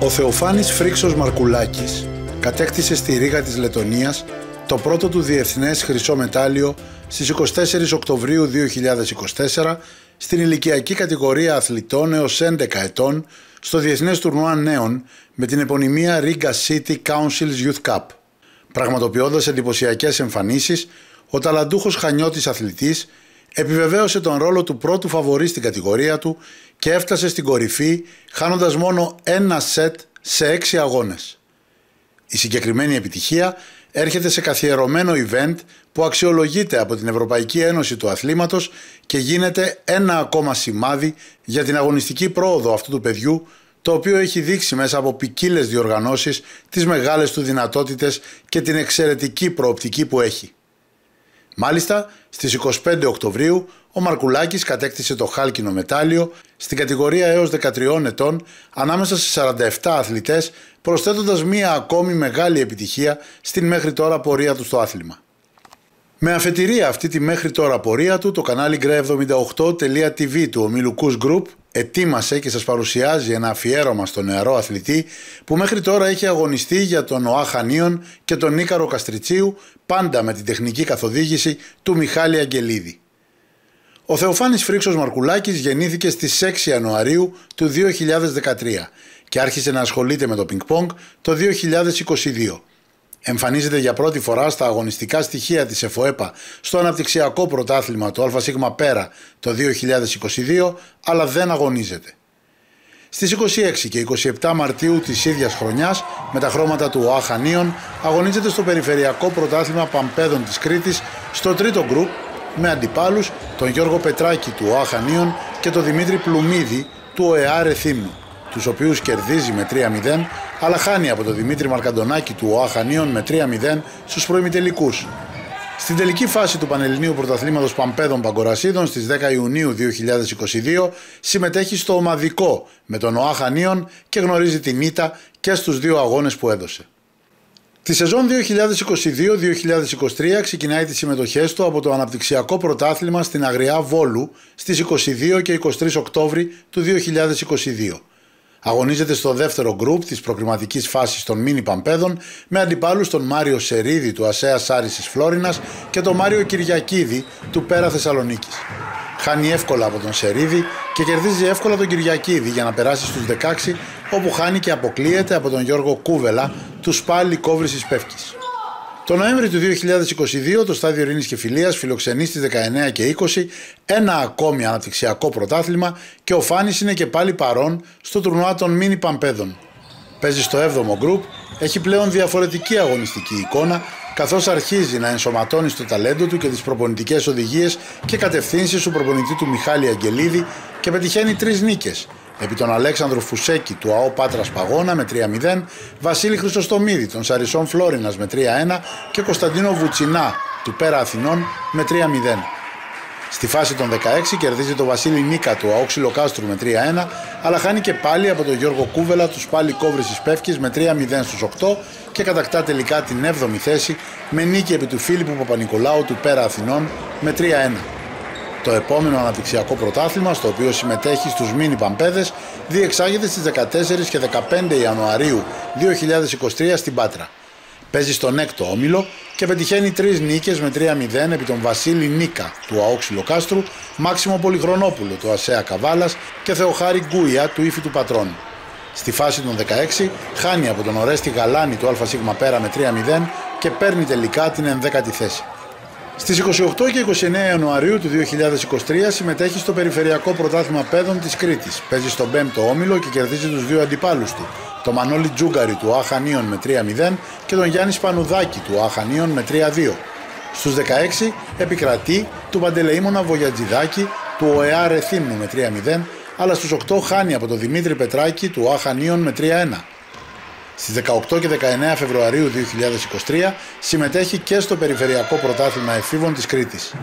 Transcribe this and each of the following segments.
Ο Θεοφάνης Φρίξος Μαρκουλάκης κατέκτησε στη Ρήγα της Λετωνίας το πρώτο του διεθνές χρυσό μετάλλιο στις 24 Οκτωβρίου 2024 στην ηλικιακή κατηγορία αθλητών έως 11 ετών στο Διεθνές Τουρνουά Νέων με την επωνυμία Riga City Council's Youth Cup. Πραγματοποιώντας εντυπωσιακές εμφανίσεις, ο ταλαντούχος Χανιώτης αθλητής επιβεβαίωσε τον ρόλο του πρώτου φαβορί στην κατηγορία του και έφτασε στην κορυφή χάνοντας μόνο ένα σετ σε 6 αγώνες. Η συγκεκριμένη επιτυχία έρχεται σε καθιερωμένο event που αξιολογείται από την Ευρωπαϊκή Ένωση του Αθλήματος και γίνεται ένα ακόμα σημάδι για την αγωνιστική πρόοδο αυτού του παιδιού, το οποίο έχει δείξει μέσα από ποικίλες διοργανώσεις τις μεγάλες του δυνατότητες και την εξαιρετική προοπτική που έχει. Μάλιστα, στις 25 Οκτωβρίου ο Μαρκουλάκης κατέκτησε το χάλκινο μετάλλιο στην κατηγορία έως 13 ετών ανάμεσα σε 47 αθλητές, προσθέτοντας μία ακόμη μεγάλη επιτυχία στην μέχρι τώρα πορεία του στο άθλημα. Με αφετηρία αυτή τη μέχρι τώρα πορεία του, το κανάλι GRE78.tv του ομίλου KUS Group ετοίμασε και σας παρουσιάζει ένα αφιέρωμα στον νεαρό αθλητή που μέχρι τώρα έχει αγωνιστεί για τον ΟΑ Χανίων και τον Νίκαρο Καστριτσίου, πάντα με την τεχνική καθοδήγηση του Μιχάλη Αγγελίδη. Ο Θεοφάνης Φρίξος Μαρκουλάκης γεννήθηκε στις 6 Ιανουαρίου του 2013 και άρχισε να ασχολείται με το πινκ-πονγκ το 2022. Εμφανίζεται για πρώτη φορά στα αγωνιστικά στοιχεία της ΕΦΟΕΠΑ στο αναπτυξιακό πρωτάθλημα του ΑΣ Πέρα το 2022, αλλά δεν αγωνίζεται. Στις 26 και 27 Μαρτίου της ίδιας χρονιάς, με τα χρώματα του ΟΑ Χανίων, αγωνίζεται στο Περιφερειακό Πρωτάθλημα Παμπέδων της Κρήτης στο τρίτο γκρουπ με αντιπάλους τον Γιώργο Πετράκη του ΟΑ Χανίων και τον Δημήτρη Πλουμίδη του ΟΕΑ Ρεθύμνου, τους οποίους κερδίζει με 3-0, αλλά χάνει από τον Δημήτρη Μαρκαντονάκη του ΟΑ Χανίων με 3-0 στους προημιτελικούς. Στην τελική φάση του Πανελληνίου Πρωταθλήματος Παμπέδων Παγκορασίδων στις 10 Ιουνίου 2022 συμμετέχει στο ομαδικό με τον ΟΑ Χανίων και γνωρίζει την ήττα και στους δύο αγώνες που έδωσε. Τη σεζόν 2022-2023 ξεκινάει τις συμμετοχές του από το Αναπτυξιακό Πρωτάθλημα στην Αγριά Βόλου στις 22 και 23 Οκτώβρη του 2022. Αγωνίζεται στο δεύτερο γκρουπ της προκριματικής φάσης των μίνι Παμπέδων με αντιπάλους τον Μάριο Σερίδη του ΑΣΕΑ Άρησης Φλόρινας και τον Μάριο Κυριακίδη του Πέρα Θεσσαλονίκης. Χάνει εύκολα από τον Σερίδη και κερδίζει εύκολα τον Κυριακίδη για να περάσει στους 16, όπου χάνει και αποκλείεται από τον Γιώργο Κούβελα του ΣΠΑ Λυκόβρησης Πεύκης. Το Νοέμβρη του 2022 το Στάδιο Ειρήνης και Φιλίας φιλοξενεί στις 19 και 20 ένα ακόμη αναπτυξιακό πρωτάθλημα και ο Φάνης είναι και πάλι παρόν στο τουρνουά των μίνι Παμπέδων. Παίζει στο 7ο γκρουπ, έχει πλέον διαφορετική αγωνιστική εικόνα, καθώς αρχίζει να ενσωματώνει στο ταλέντο του και τις προπονητικές οδηγίες και κατευθύνσεις του προπονητή του Μιχάλη Αγγελίδη και πετυχαίνει 3 νίκες επί τον Αλέξανδρο Φουσέκη του ΑΟ Πάτρας Παγώνα με 3-0, Βασίλη Χρυσοστομίδη των Σαρισών Φλόρινας με 3-1 και Κωνσταντίνο Βουτσινά του Πέρα Αθηνών με 3-0. Στη φάση των 16 κερδίζει τον Βασίλη Νίκα του ΑΟ Ξυλοκάστρου με 3-1, αλλά χάνει και πάλι από τον Γιώργο Κούβελα του ΣΠΑ Λυκόβρησης Πεύκης με 3-0 στους 8 και κατακτά τελικά την 7η θέση με νίκη επί του Φίλιππου Παπα-Νικολάου του Πέρα Αθηνών με 3-1. Το επόμενο αναπτυξιακό πρωτάθλημα, στο οποίο συμμετέχει στους μίνι Παμπέδες, διεξάγεται στις 14 και 15 Ιανουαρίου 2023 στην Πάτρα. Παίζει στον 6ο όμιλο και πετυχαίνει 3 νίκες με 3-0 επί τον Βασίλη Νίκα του ΑΟ Ξυλοκάστρου, Μάξιμο Πολυχρονόπουλο του ΑΣΕΑ Καβάλας και Θεοχάρη Γκούια του Ήφη του Πατρών. Στη φάση των 16 χάνει από τον Ορέστη Γαλάνη του ΑΣ Πέρα με 3-0 και παίρνει τελικά την 11η θέση. Στις 28 και 29 Ιανουαρίου του 2023 συμμετέχει στο Περιφερειακό Πρωτάθλημα Παιδών της Κρήτης. Παίζει στον 5ο όμιλο και κερδίζει τους δύο αντιπάλους του, τον Μανώλη Τζούγκαρη του ΟΑ Χανίων με 3-0 και τον Γιάννη Σπανουδάκη του ΟΑ Χανίων με 3-2. Στους 16 επικρατεί του Παντελεήμωνα Βογιατζηδάκη του ΟΕΑ Ρεθύμνου με 3-0, αλλά στους 8 χάνει από τον Δημήτρη Πετράκη του ΟΑ Χανίων με 3-1. Στις 18 και 19 Φεβρουαρίου 2023 συμμετέχει και στο Περιφερειακό Πρωτάθλημα Εφήβων της Κρήτης.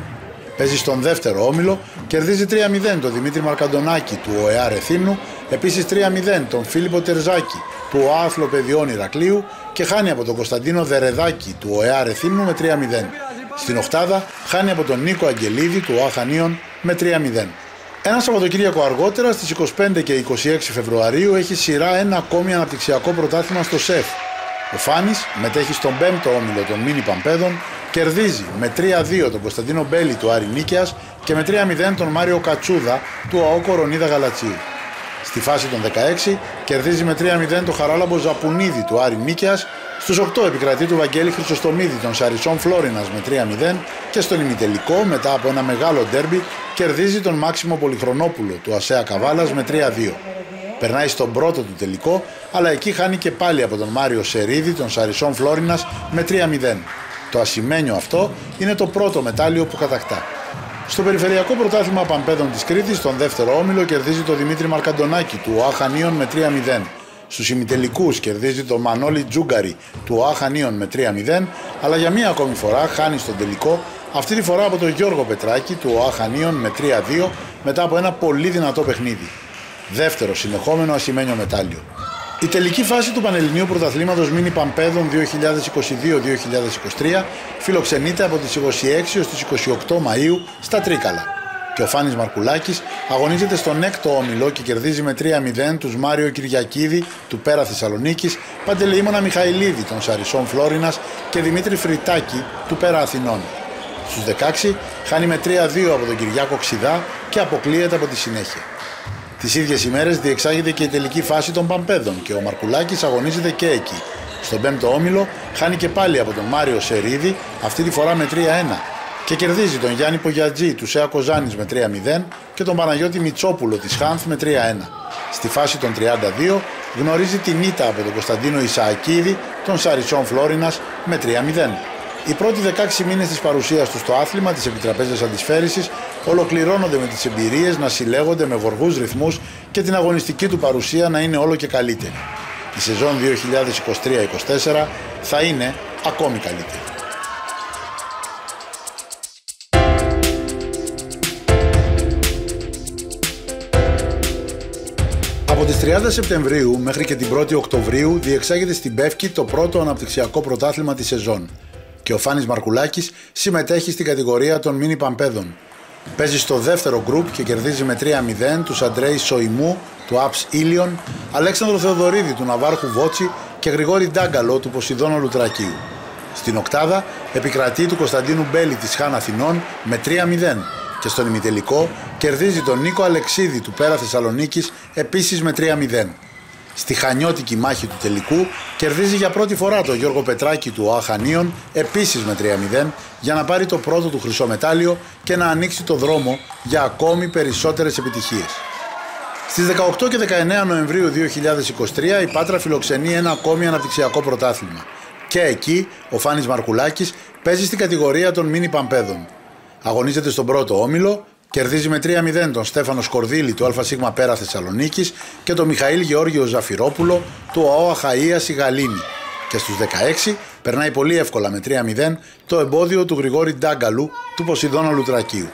Παίζει στον δεύτερο όμιλο, κερδίζει 3-0 τον Δημήτρη Μαρκαντονάκη του ΟΕΑ Ρεθύμνου, επίσης 3-0 τον Φίλιππο Τερζάκη του ΟΑ Αθλοπαιδιών Ηρακλείου και χάνει από τον Κωνσταντίνο Δερεδάκη του ΟΕΑ Ρεθύμνου με 3-0. Στην οκτάδα χάνει από τον Νίκο Αγγελίδη του ΟΑ Χανίων με 3-0. Ένα Σαββατοκύριακο αργότερα, στις 25 και 26 Φεβρουαρίου, έχει σειρά ένα ακόμη αναπτυξιακό πρωτάθλημα στο ΣΕΦ. Ο Φάνης μετέχει στον 5ο όμιλο των Μίνι Παμπέδων, κερδίζει με 3-2 τον Κωνσταντίνο Μπέλη του Άρη Νίκαιας και με 3-0 τον Μάριο Κατσούδα του ΑΟ Κορονίδα Γαλατσίου. Στη φάση των 16 κερδίζει με 3-0 τον Χαράλαμπο Ζαπουνίδη του Άρη Νίκαιας, στους 8 επικρατεί του Βαγγέλη Χρυσοστομίδη των Σαρισών Φλόρινας με 3-0 και στον ημιτελικό, μετά από ένα μεγάλο ντέρμπι, κερδίζει τον Μάξιμο Πολυχρονόπουλο του ΑΣΕΑ Καβάλας με 3-2. Περνάει στον πρώτο του τελικό, αλλά εκεί χάνει και πάλι από τον Μάριο Σερίδη των Σαρισών Φλόρινας με 3-0. Το ασημένιο αυτό είναι το πρώτο μετάλλιο που κατακτά. Στο Περιφερειακό Πρωτάθλημα Παμπέδων της Κρήτης, τον δεύτερο όμιλο, κερδίζει τον Δημήτρη Μαρκαντονάκη του ΟΑ Χανίων με 3-0. Στους ημιτελικούς κερδίζει τον Μανώλη Τζούγκαρη του ΟΑ Χανίων με 3-0, αλλά για μία ακόμη φορά χάνει στον τελικό, αυτή τη φορά από τον Γιώργο Πετράκη του ΟΑ Χανίων με 3-2 μετά από ένα πολύ δυνατό παιχνίδι. Δεύτερο συνεχόμενο ασημένιο μετάλλιο. Η τελική φάση του Πανελληνίου Πρωταθλήματος Μίνι Παμπέδων 2022-2023 φιλοξενείται από τις 26 έως τις 28 Μαΐου στα Τρίκαλα. Και ο Φάνης Μαρκουλάκης αγωνίζεται στον 6ο όμιλο και κερδίζει με 3-0 τους Μάριο Κυριακίδη του Πέρα Θεσσαλονίκης, Παντελεήμωνα Μιχαηλίδη των Σαρισών Φλόρινας και Δημήτρη Φρυτάκη του Πέρα Αθηνών. Στους 16 χάνει με 3-2 από τον Κυριάκο Ξιδά και αποκλείεται από τη συνέχεια. Τις ίδιες ημέρες διεξάγεται και η τελική φάση των Παμπέδων και ο Μαρκουλάκης αγωνίζεται και εκεί. Στον 5ο όμιλο χάνει και πάλι από τον Μάριο Σερίδη, αυτή τη φορά με 3-1, και κερδίζει τον Γιάννη Πογιατζή του ΣΕΑ Κοζάνης με 3-0 και τον Παναγιώτη Μιτσόπουλο της Χάνθ με 3-1. Στη φάση των 32 γνωρίζει την ήττα από τον Κωνσταντίνο Ισαακίδη των Σαρισών Φλόρινας με 3-0. Οι πρώτοι 16 μήνες της παρουσίας του στο άθλημα της επιτραπέζιας αντισφαίρησης ολοκληρώνονται με τις εμπειρίες να συλλέγονται με γοργούς ρυθμούς και την αγωνιστική του παρουσία να είναι όλο και καλύτερη. Η σεζόν 2023-24 θα είναι ακόμη καλύτερη. Από τις 30 Σεπτεμβρίου μέχρι και την 1η Οκτωβρίου διεξάγεται στην Πεύκη το πρώτο αναπτυξιακό πρωτάθλημα της σεζόν και ο Φάνης Μαρκουλάκης συμμετέχει στην κατηγορία των Μίνι Παμπέδων. Παίζει στο δεύτερο γκρουπ και κερδίζει με 3-0 τους Αντρέη Σοϊμού του ΑΠΣ Ήλιον, Αλέξανδρο Θεοδωρίδη του Ναβάρχου Βότσι και Γρηγόρη Ντάγκαλο του Ποσειδώνα Λουτρακίου. Στην οκτάδα επικρατεί του Κωνσταντίνου Μπέλη της Χάν Αθηνών με 3-0 και στον ημιτελικό κερδίζει τον Νίκο Αλεξίδη του Πέρα Θεσσαλονίκης επίσης με 3-0. Στη χανιώτικη μάχη του τελικού κερδίζει για πρώτη φορά τον Γιώργο Πετράκη του ΟΑ Χανίων επίσης με 3-0 για να πάρει το πρώτο του χρυσό μετάλλιο και να ανοίξει το δρόμο για ακόμη περισσότερες επιτυχίες. Στις 18 και 19 Νοεμβρίου 2023 η Πάτρα φιλοξενεί ένα ακόμη αναπτυξιακό πρωτάθλημα και εκεί ο Φάνης Μαρκουλάκης παίζει στην κατηγορία των Μίνι Παμπέδων. Αγωνίζεται στον πρώτο όμιλο, κερδίζει με 3-0 τον Στέφανο Σκορδίλη του ΑΣ Πέρα Θεσσαλονίκης και τον Μιχαήλ Γεώργιο Ζαφυρόπουλο του ΑΟ Αχαΐας η Γαλήνη. Και στους 16 περνάει πολύ εύκολα με 3-0 το εμπόδιο του Γρηγόρη Ντάγκαλου του Ποσειδώνα Λουτρακίου.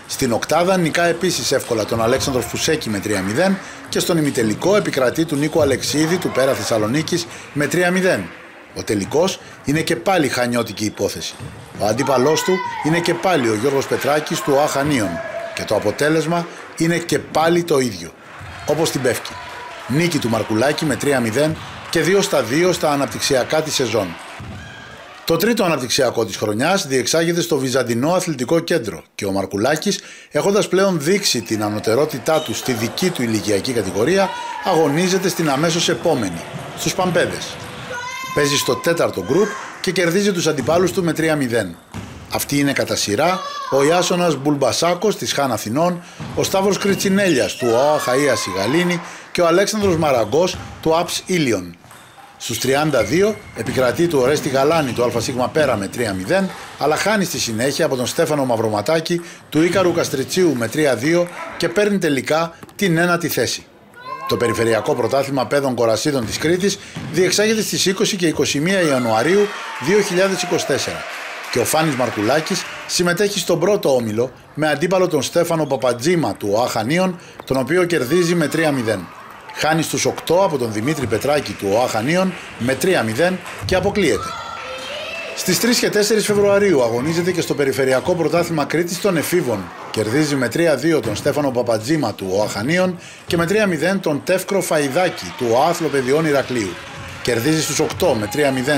Στην οκτάδα νικά επίσης εύκολα τον Αλέξανδρο Φουσέκη με 3-0 και στον ημιτελικό επικρατεί του Νίκου Αλεξίδη του Πέρα Θεσσαλονίκης με 3-0. Ο τελικός είναι και πάλι χανιώτικη υπόθεση. Ο αντίπαλός του είναι και πάλι ο Γιώργος Πετράκης του ΟΑ Χανίων και το αποτέλεσμα είναι και πάλι το ίδιο, όπως στην Πεύκη. Νίκη του Μαρκουλάκη με 3-0 και 2-2 στα αναπτυξιακά της σεζόν. Το τρίτο αναπτυξιακό της χρονιάς διεξάγεται στο Βυζαντινό Αθλητικό Κέντρο και ο Μαρκουλάκης, έχοντας πλέον δείξει την ανωτερότητά του στη δική του ηλικιακή κατηγορία, αγωνίζεται στην αμέσως επόμενη, στους Παμπέδες. Παίζει στο τέταρτο γκρουπ και κερδίζει τους αντιπάλους του με 3-0. Αυτοί είναι κατά σειρά ο Ιάσονας Μπουλμπασάκος της Χάν Αθηνών, ο Σταύρος Κριτσινέλιας του ΟΑ Αχαΐας η Γαλήνη και ο Αλέξανδρος Μαραγκός του ΑΠΣ Ήλιον. Στους 32 επικρατεί του Ορέστη Γαλάνη του ΑΣ Πέρα με 3-0, αλλά χάνει στη συνέχεια από τον Στέφανο Μαυροματάκη του Ίκαρου Καστριτσίου με 3-2 και παίρνει τελικά την ένατη θέση. Το Περιφερειακό Πρωτάθλημα Παιδών Κορασίδων της Κρήτης διεξάγεται στις 20 και 21 Ιανουαρίου 2024 και ο Φάνης Μαρκουλάκης συμμετέχει στον πρώτο όμιλο με αντίπαλο τον Στέφανο Παπατζήμα του ΟΑ Χανίων, τον οποίο κερδίζει με 3-0. Χάνει στους 8 από τον Δημήτρη Πετράκη του ΟΑ Χανίων με 3-0 και αποκλείεται. Στις 3 και 4 Φεβρουαρίου αγωνίζεται και στο Περιφερειακό Πρωτάθλημα Κρήτης των Εφήβων Κερδίζει με 3-2 τον Στέφανο Παπατζήμα του ΟΑΧανίων και με 3-0 τον Τεύκρο Φαϊδάκη του ΟΑΘΛΟ Παιδιών Ηρακλείου. Κερδίζει στους 8 με 3-0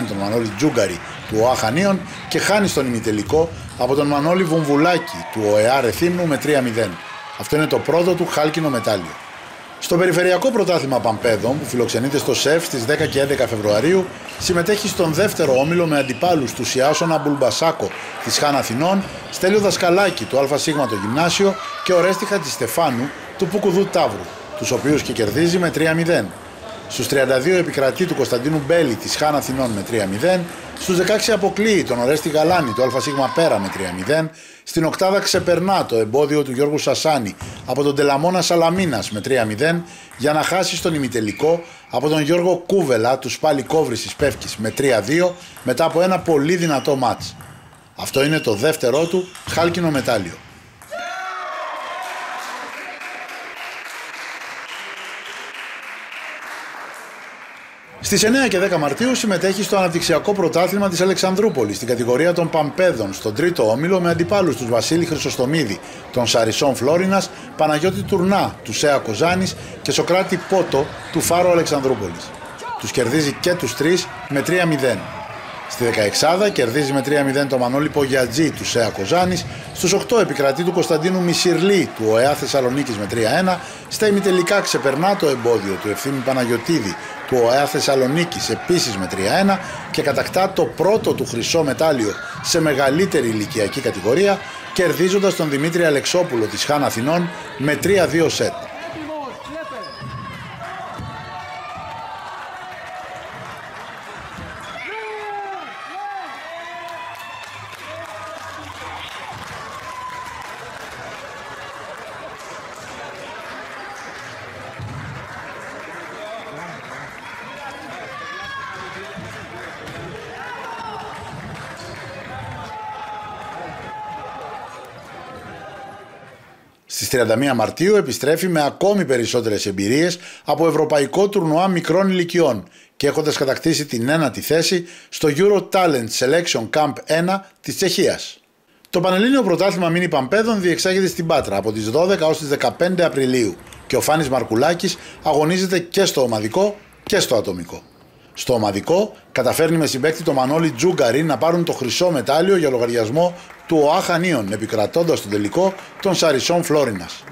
τον Μανώλη Τζούγκαρη του ΟΑΧανίων και χάνει στον ημιτελικό από τον Μανώλη Βομβουλάκη του ΟΕΑ Ρεθύμνου με 3-0. Αυτό είναι το πρώτο του χάλκινο μετάλλιο. Στο Περιφερειακό Πρωτάθλημα Παμπέδων, που φιλοξενείται στο ΣΕΦ στις 10 και 11 Φεβρουαρίου, συμμετέχει στον δεύτερο όμιλο με αντιπάλους του Ιάσονα Μπουλμπασάκο της Χάν Αθηνών, Στέλιο Δασκαλάκη του ΑΣ το Γυμνάσιο και Ορέστη Χατζηστεφάνου του Πουκουδού Ταύρου, τους οποίους και κερδίζει με 3-0. Στους 32 επικρατεί του Κωνσταντίνου Μπέλη της Χάν Αθηνών με 3-0, στους 16 αποκλείει τον Ορέστη Γαλάνη του ΑΣ Πέρα με 3-0, στην οκτάδα ξεπερνά το εμπόδιο του Γιώργου Σασάνη από τον Τελαμόνα Σαλαμίνας με 3-0 για να χάσει στον ημιτελικό από τον Γιώργο Κούβελα του Σπάλι Κόβρησης Πεύκης με 3-2 μετά από ένα πολύ δυνατό μάτς. Αυτό είναι το δεύτερό του χάλκινο μετάλλιο. Στις 9 και 10 Μαρτίου συμμετέχει στο αναπτυξιακό πρωτάθλημα της Αλεξανδρούπολης στην κατηγορία των Παμπέδων στον τρίτο όμιλο με αντιπάλους τους Βασίλη Χρυσοστομίδη των Σαρισών Φλόρινας, Παναγιώτη Τουρνά του ΣΕΑ Κοζάνης και Σοκράτη Πότο του Φάρο Αλεξανδρούπολης. Τους κερδίζει και τους τρεις με 3-0. Στη 16η κερδίζει με 3-0 το Μανώλη Πογιατζή του ΣΕΑ Κοζάνης, στους 8 επικρατεί του Κωνσταντίνου Μισιρλή του ΟΕΑ Θεσσαλονίκης με 3-1, στα ημιτελικά ξεπερνά το εμπόδιο του Ευθύμη Παναγιωτίδη του ΟΕΑ Θεσσαλονίκης επίσης με 3-1 και κατακτά το πρώτο του χρυσό μετάλλιο σε μεγαλύτερη ηλικιακή κατηγορία, κερδίζοντας τον Δημήτρη Αλεξόπουλο της Χάν Αθηνών με 3-2 σετ. Στις 31 Μαρτίου επιστρέφει με ακόμη περισσότερες εμπειρίες από ευρωπαϊκό τουρνουά μικρών ηλικιών και έχοντας κατακτήσει την 1η θέση στο Euro Talent Selection Camp 1 της Τσεχίας. Το Πανελλήνιο Πρωτάθλημα Μίνι Παμπέδων διεξάγεται στην Πάτρα από τις 12 ως τις 15 Απριλίου και ο Φάνης Μαρκουλάκης αγωνίζεται και στο ομαδικό και στο ατομικό. Στο ομαδικό καταφέρνει με συμπαίκτη το Μανώλη Τζούγκαρη να πάρουν το χρυσό μετάλλιο για λογαριασμό του ΟΑΧανίων, επικρατώντας τον τελικό των Σαρισών Φλόρινας.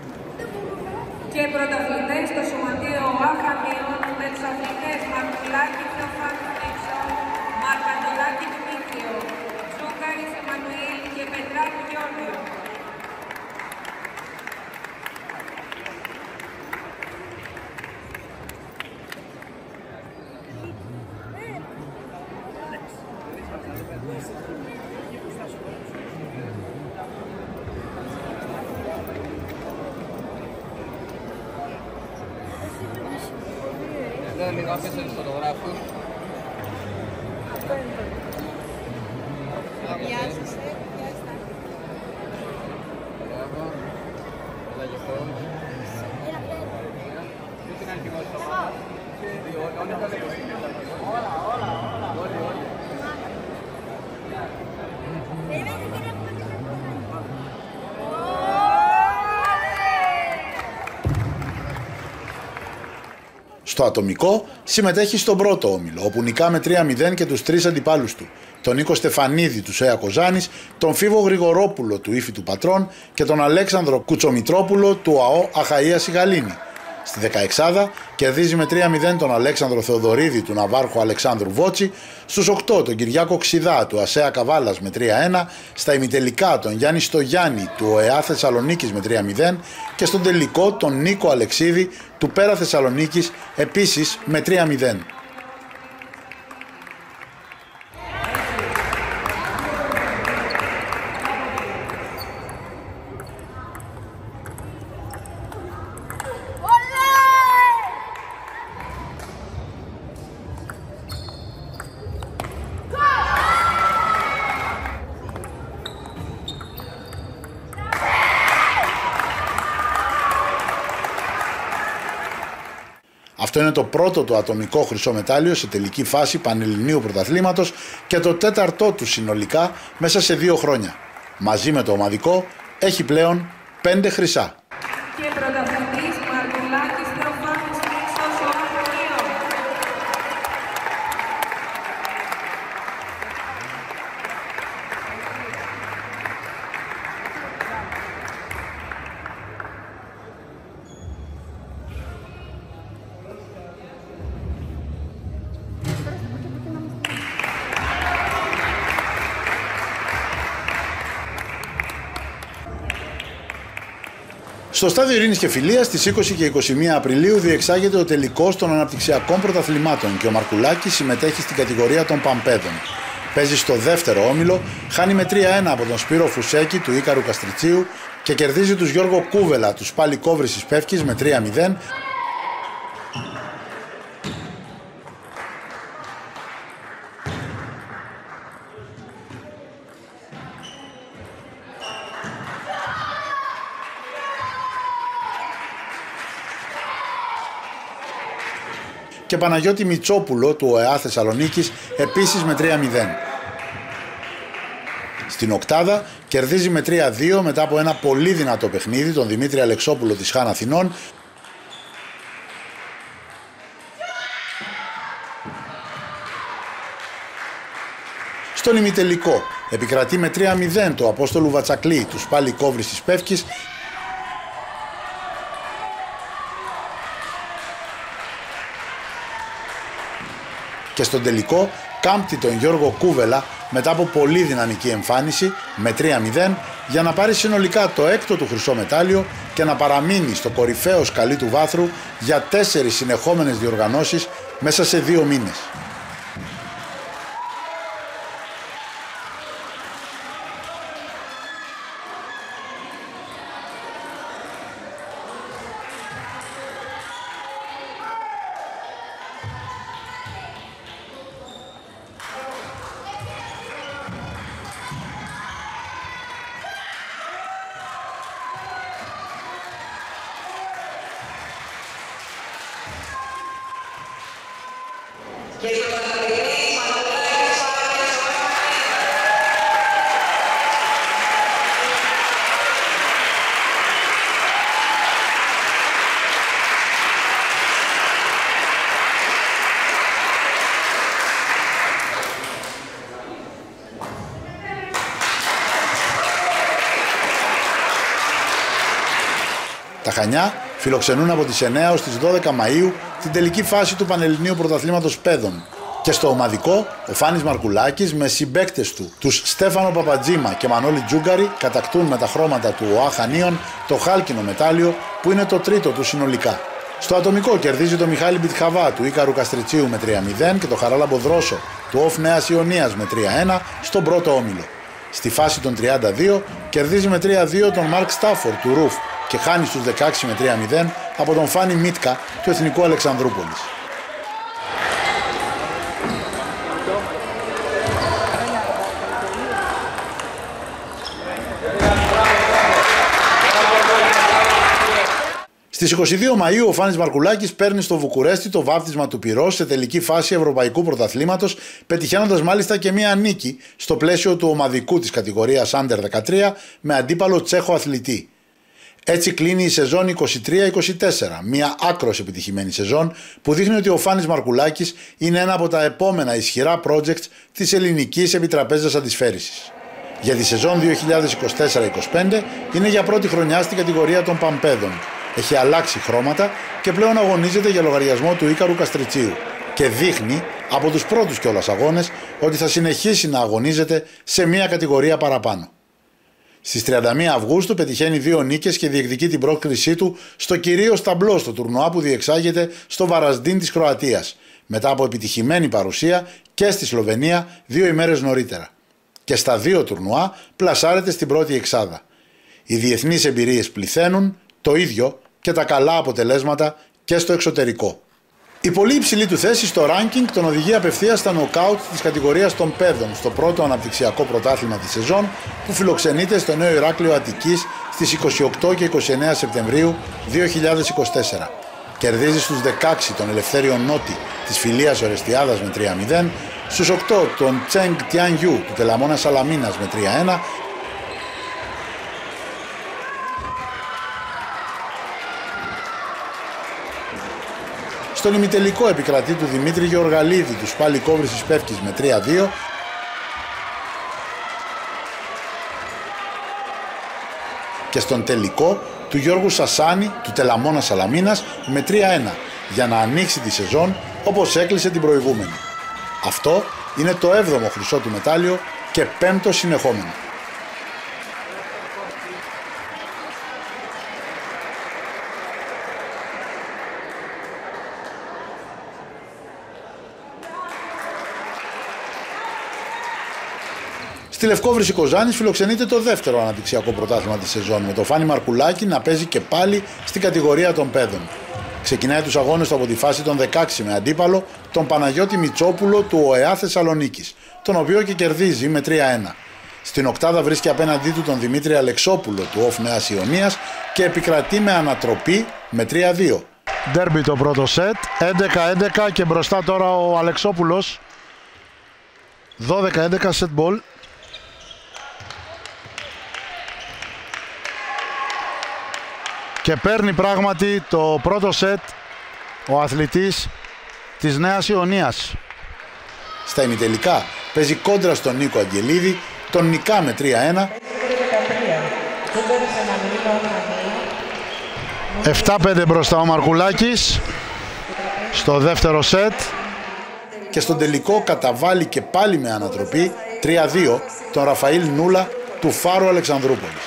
Και πρωταθλητές στο σωματείο ΟΑΧανίων με τους αθλητές Μαρκουλάκη Θεοφάνου Νίξο, Μαρκαντολάκη Δημήτριο, Τζούγκαρης Εμμανουήλ και Πετράκη Γιώργιο. Λίγο άφησε τους φωτογράφους. Γεια σας. Στο ατομικό συμμετέχει στον πρώτο όμιλο, όπου νικά με 3-0 και τους τρεις αντιπάλους του, τον Νίκο Στεφανίδη του ΣΕΑ Κοζάνης, τον Φίβο Γρηγορόπουλο του Ήφη του Πατρών και τον Αλέξανδρο Κουτσομητρόπουλο του ΑΟ Αχαΐας η Γαλήνη. Στη 16η κερδίζει με 3-0 τον Αλέξανδρο Θεοδωρίδη του Ναβάρχου Αλεξάνδρου Βότσι, στους 8 τον Κυριάκο Ξιδά του ΑΣΕΑ Καβάλας με 3-1, στα ημιτελικά τον Γιάννη Στογιάννη του ΟΕΑ Θεσσαλονίκης με 3-0 και στον τελικό τον Νίκο Αλεξίδη του Πέρα Θεσσαλονίκης επίσης με 3-0. Αυτό είναι το πρώτο του ατομικό χρυσό μετάλλιο σε τελική φάση Πανελληνίου Πρωταθλήματος και το τέταρτό του συνολικά μέσα σε 2 χρόνια. Μαζί με το ομαδικό έχει πλέον 5 χρυσά. Και πρωταθλητής Μαρκουλάκης Θεοφάνης Μίξος Οαχανίων. Στο στάδιο Ειρήνης και Φιλίας στις 20 και 21 Απριλίου διεξάγεται ο τελικός των αναπτυξιακών πρωταθλημάτων και ο Μαρκουλάκης συμμετέχει στην κατηγορία των Παμπέδων. Παίζει στο δεύτερο όμιλο, χάνει με 3-1 από τον Σπύρο Φουσέκη του Ίκαρου Καστριτσίου και κερδίζει τους Γιώργο Κούβελα του Πάλι Κόβρησης Πεύκης με 3-0. Και Παναγιώτη Μητσόπουλο του ΟΕΑ Θεσσαλονίκης επίσης με 3-0. Στην οκτάδα κερδίζει με 3-2 μετά από ένα πολύ δυνατό παιχνίδι τον Δημήτρη Αλεξόπουλο της Χάν Αθηνών. Στον ημιτελικό επικρατεί με 3-0 το Απόστολου Βατσακλή του Πάλι Κόβρησης Πεύκης. Και στον τελικό κάμπτει τον Γιώργο Κούβελα μετά από πολύ δυναμική εμφάνιση με 3-0 για να πάρει συνολικά το έκτο του χρυσό μετάλλιο και να παραμείνει στο κορυφαίο σκαλί του βάθρου για 4 συνεχόμενες διοργανώσεις μέσα σε 2 μήνες. Τα Χανιά φιλοξενούν από τις 9 ως τις 12 Μαΐου την τελική φάση του Πανελληνίου Πρωταθλήματος Παιδών. Και στο ομαδικό, ο Φάνης Μαρκουλάκης με συμπαίκτες του, τους Στέφανο Παπατζήμα και Μανώλη Τζούγκαρη, κατακτούν με τα χρώματα του ΟΑ Χανίων το χάλκινο μετάλλιο που είναι το τρίτο του συνολικά. Στο ατομικό κερδίζει το Μιχάλη Μπιτχαβά του Ίκαρου Καστριτσίου με 3-0 και το Χαράλαμπο Δρόσο του ΟΦ Νέας Ιωνίας με 3-1 στον πρώτο όμιλο. Στη φάση των 32 κερδίζει με 3-2 τον Μάρκ Στάφορ του Ρουφ και χάνει στους 16 με 3-0 από τον Φάνη Μίτκα του Εθνικού Αλεξανδρούπολης. Στις 22 Μαΐου ο Φάνης Μαρκουλάκης παίρνει στο Βουκουρέστι το βάπτισμα του πυρός σε τελική φάση Ευρωπαϊκού Πρωταθλήματος, πετυχαίνοντας μάλιστα και μία νίκη στο πλαίσιο του ομαδικού της κατηγορίας Under 13 με αντίπαλο Τσέχο αθλητή. Έτσι κλείνει η σεζόν 23-24, μια άκρως επιτυχημένη σεζόν που δείχνει ότι ο Φάνης Μαρκουλάκης είναι ένα από τα επόμενα ισχυρά projects της ελληνικής επιτραπέζιας αντισφαίρισης. Για τη σεζόν 2024-25 είναι για πρώτη χρονιά στην κατηγορία των Παμπέδων. Έχει αλλάξει χρώματα και πλέον αγωνίζεται για λογαριασμό του Ίκαρου Καστριτσίου και δείχνει από τους πρώτους κιόλας αγώνες ότι θα συνεχίσει να αγωνίζεται σε μια κατηγορία παραπάνω. Στις 31 Αυγούστου πετυχαίνει 2 νίκες και διεκδικεί την πρόκρισή του στο κυρίως ταμπλό στο τουρνουά που διεξάγεται στο Βαραζντίν της Κροατίας, μετά από επιτυχημένη παρουσία και στη Σλοβενία 2 ημέρες νωρίτερα. Και στα 2 τουρνουά πλασάρεται στην πρώτη εξάδα. Οι διεθνείς εμπειρίες πληθαίνουν, το ίδιο και τα καλά αποτελέσματα και στο εξωτερικό. Η πολύ υψηλή του θέση στο ranking τον οδηγεί απευθείας στα νοκάουτ της κατηγορίας των παιδών στο πρώτο αναπτυξιακό πρωτάθλημα της σεζόν που φιλοξενείται στο Νέο Ηράκλειο Αττικής στις 28 και 29 Σεπτεμβρίου 2024. Κερδίζει στους 16 τον Ελευθέριο Νότι της Φιλίας Ορεστιάδας με 3-0, στους 8 τον Τσέγκ Τιάν Γιου του Τελαμόνα Σαλαμίνας με 3-1 Στον ημιτελικό επικρατεί του Δημήτρη Γεωργαλίδη του Σπάλι Κόβρης της Πεύκης με 3-2. Και στον τελικό του Γιώργου Σασάνη του Τελαμόνα Σαλαμίνας με 3-1 για να ανοίξει τη σεζόν όπως έκλεισε την προηγούμενη. Αυτό είναι το 7ο χρυσό του μετάλλιο και 5ο συνεχόμενο. Στη Λευκόβρηση Κοζάνης φιλοξενείται το δεύτερο αναπτυξιακό πρωτάθλημα της σεζόν, με το Φάνη Μαρκουλάκη να παίζει και πάλι στην κατηγορία των παιδών. Ξεκινάει τους αγώνες του από τη φάση των 16 με αντίπαλο τον Παναγιώτη Μητσόπουλο του ΟΕΑ Θεσσαλονίκης, τον οποίο και κερδίζει με 3-1. Στην οκτάδα βρίσκει απέναντί του τον Δημήτρη Αλεξόπουλο του ΟΦ Νέας Ιωνίας και επικρατεί με ανατροπή με 3-2. Ντέρμπι το πρώτο σετ, 11-11 και μπροστά τώρα ο Αλεξόπουλος. 12-11 σετ μπολ. Και παίρνει πράγματι το πρώτο σετ ο αθλητής της Νέας Ιωνίας. Στα ημιτελικά παίζει κόντρα στον Νίκο Αγγελίδη, τον νικά με 3-1. 7-5 μπροστά ο Μαρκουλάκης στο δεύτερο σετ. Και στον τελικό καταβάλει και πάλι με ανατροπή 3-2 τον Ραφαήλ Νούλα του Φάρου Αλεξανδρούπολης.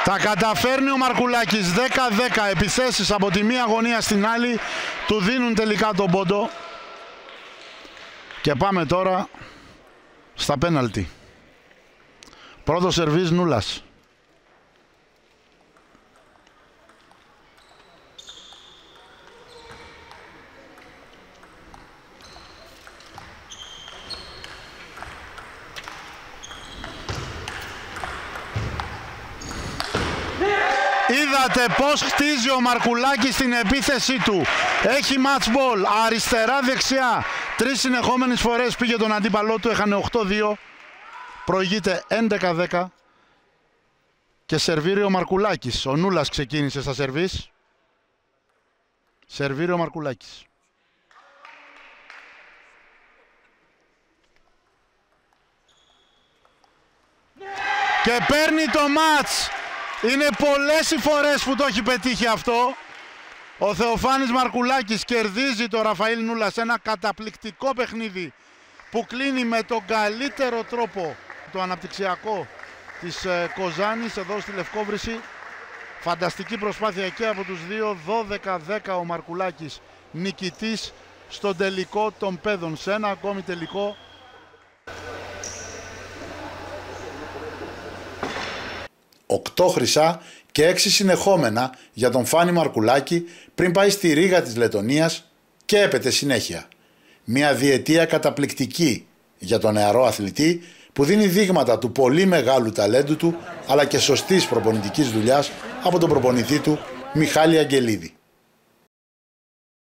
Τα καταφέρνει ο Μαρκουλάκης, 10-10 επιθέσεις από τη μία γωνία στην άλλη, του δίνουν τελικά τον πόντο. Και πάμε τώρα στα πέναλτι. Πρώτο σερβίς Νούλας. Είδατε πως χτίζει ο Μαρκουλάκης στην επίθεσή του. Έχει match ball, αριστερά δεξιά. 3 συνεχόμενες φορές πήγε τον αντίπαλό του, έχανε 8-2. Προηγείται 11-10. Και σερβίρει ο Μαρκουλάκης. Ο Νούλας ξεκίνησε στα σερβίς. Σερβίρει ο Μαρκουλάκης. Και παίρνει το μάτς. Είναι πολλές οι φορές που το έχει πετύχει αυτό. Ο Θεοφάνης Μαρκουλάκης κερδίζει το Ραφαήλ Νούλα σε ένα καταπληκτικό παιχνίδι που κλείνει με τον καλύτερο τρόπο το αναπτυξιακό της Κοζάνης εδώ στη Λευκόβρηση. Φανταστική προσπάθεια και από τους δύο. 12-10 ο Μαρκουλάκης νικητής στον τελικό των παιδών. Σε ένα ακόμη τελικό. Οκτώ χρυσά και 6 συνεχόμενα για τον Φάνη Μαρκουλάκη πριν πάει στη Ρήγα της Λετωνίας και έπεται συνέχεια. Μια διετία καταπληκτική για τον νεαρό αθλητή που δίνει δείγματα του πολύ μεγάλου ταλέντου του αλλά και σωστής προπονητικής δουλειάς από τον προπονητή του Μιχάλη Αγγελίδη.